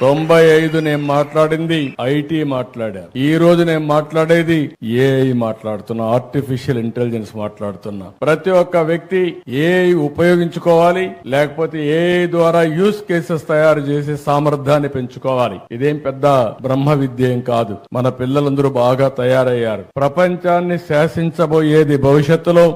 95 నేను మాట్లాడింది ఐటీ మాట్లాడాను. ఈ రోజు నేను మాట్లాడేది ఏఐ మాట్లాడుతున్నా, ఆర్టిఫిషియల్ ఇంటెలిజెన్స్ మాట్లాడుతున్నా. ప్రతి ఒక్క వ్యక్తి ఏఐ ఉపయోగించుకోవాలి, లేకపోతే ఏఐ ద్వారా యూస్ కేసెస్ తయారు చేసే సామర్థ్యాన్ని పెంచుకోవాలి. ఇదేం పెద్ద బ్రహ్మ విద్య ఏం కాదు. మన పిల్లలందరూ బాగా తయారయ్యారు. ప్రపంచాన్ని శాసించబోయేది భవిష్యత్తులో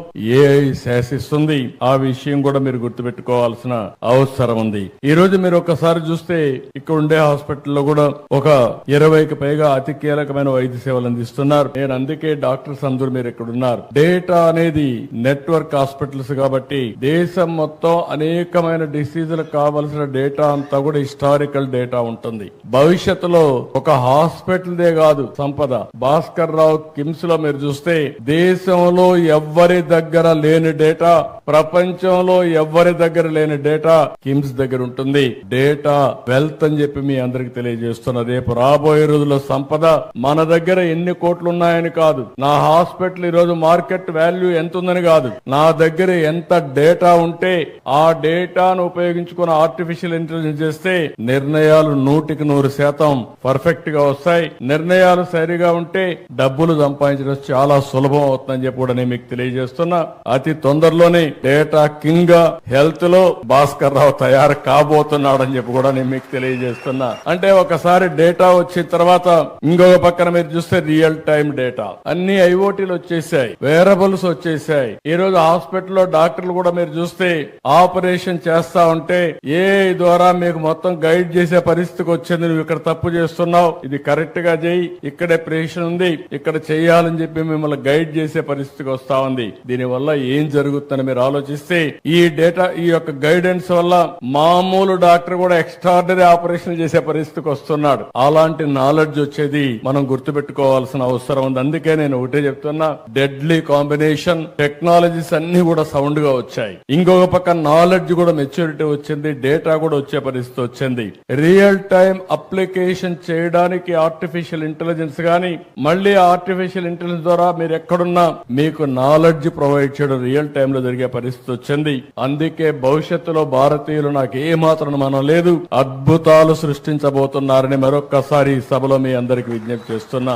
ఏఐ శాసిస్తుంది. ఆ విషయం కూడా మీరు గుర్తుపెట్టుకోవాల్సిన అవసరం ఉంది. ఈ రోజు మీరు ఒకసారి చూస్తే ఇక్కడ ఉండే హాస్పిటల్లో కూడా ఒక 20కి పైగా అతి కీలకమైన వైద్య సేవలు అందిస్తున్నారు. నేను అందుకే డాక్టర్స్ అందరూ మీరు ఇక్కడ ఉన్నారు. డేటా అనేది నెట్వర్క్ హాస్పిటల్స్ కాబట్టి దేశం మొత్తం అనేకమైన డిసీజులకు కావలసిన డేటా అంతా కూడా హిస్టారికల్ డేటా ఉంటుంది. భవిష్యత్తులో ఒక హాస్పిటల్దే కాదు సంపద. భాస్కర్ రావు కిమ్స్ లో మీరు చూస్తే దేశంలో ఎవ్వరి దగ్గర లేని డేటా, ప్రపంచంలో ఎవ్వరి దగ్గర లేని డేటా కిమ్స్ దగ్గర ఉంటుంది. డేటా వెల్త్ అని చెప్పి మీ అందరికి తెలియజేస్తున్నా. రేపు రాబోయే రోజుల్లో సంపద మన దగ్గర ఎన్ని కోట్లు ఉన్నాయని కాదు, నా హాస్పిటల్ ఈ రోజు మార్కెట్ వాల్యూ ఎంత ఉందని కాదు, నా దగ్గర ఎంత డేటా ఉంటే ఆ డేటాను ఉపయోగించుకుని ఆర్టిఫిషియల్ ఇంటెలిజెన్స్ చేస్తే నిర్ణయాలు 100% పర్ఫెక్ట్ గా వస్తాయి. నిర్ణయాలు సరిగా ఉంటే డబ్బులు సంపాదించడం చాలా సులభం అవుతుందని చెప్పి కూడా నేను మీకు తెలియజేస్తున్నా. అతి తొందరలోనే డేటా కింగ్ గా హెల్త్ లో భాస్కర్ రావు తయారు కాబోతున్నాడని చెప్పి కూడా నేను మీకు తెలియజేస్తున్నా. అంటే ఒకసారి డేటా వచ్చిన తర్వాత ఇంకొక పక్కన మీరు చూస్తే రియల్ టైం డేటా అన్ని ఐఓటీలు వచ్చేసాయి, వేరబుల్స్ వచ్చేసాయి. ఈ రోజు హాస్పిటల్లో డాక్టర్లు కూడా మీరు చూస్తే ఆపరేషన్ చేస్తా ఉంటే ఏఐ ద్వారా మీకు మొత్తం గైడ్ చేసే పరిస్థితికి వచ్చింది. నువ్వు ఇక్కడ తప్పు చేస్తున్నావు, ఇది కరెక్ట్ గా చేయి, ఇక్కడే ప్రేషన్ ఉంది, ఇక్కడ చేయాలని చెప్పి మిమ్మల్ని గైడ్ చేసే పరిస్థితికి వస్తా ఉంది. దీని వల్ల ఏం జరుగుతుందని మీరు ఆలోచిస్తే ఈ డేటా, ఈ యొక్క గైడెన్స్ వల్ల మామూలు డాక్టర్ కూడా ఎక్స్ట్రార్డినరీ ఆపరేషన్ చేసే పరిస్థితికి వస్తున్నాడు. అలాంటి నాలెడ్జ్ వచ్చేది మనం గుర్తుపెట్టుకోవాల్సిన అవసరం ఉంది. అందుకే నేను ఒకటే చెప్తున్నా, డెడ్లీ కాంబినేషన్ టెక్నాలజీస్ అన్ని కూడా సౌండ్ గా వచ్చాయి. ఇంకొక పక్క నాలెడ్జ్ కూడా మెచ్యూరిటీ వచ్చింది, డేటా కూడా వచ్చే పరిస్థితి వచ్చింది. రియల్ టైం అప్లికేషన్ చేయడానికి ఆర్టిఫిషియల్ ఇంటెలిజెన్స్ గాని, మళ్ళీ ఆర్టిఫిషియల్ ఇంటెలిజెన్స్ ద్వారా మీరు ఎక్కడున్నా మీకు నాలెడ్జ్ ప్రొవైడ్ చేయడం రియల్ టైమ్ లో జరిగే పరిస్థితి వచ్చింది. అందుకే భవిష్యత్తులో భారతీయులు నాకు ఏ మాత్రం మనం లేదు, అద్భుతాలు సృష్టించబోతున్నారని మరొక్కసారి ఈ సభలో మీ అందరికి విజ్ఞప్తి చేస్తున్నా.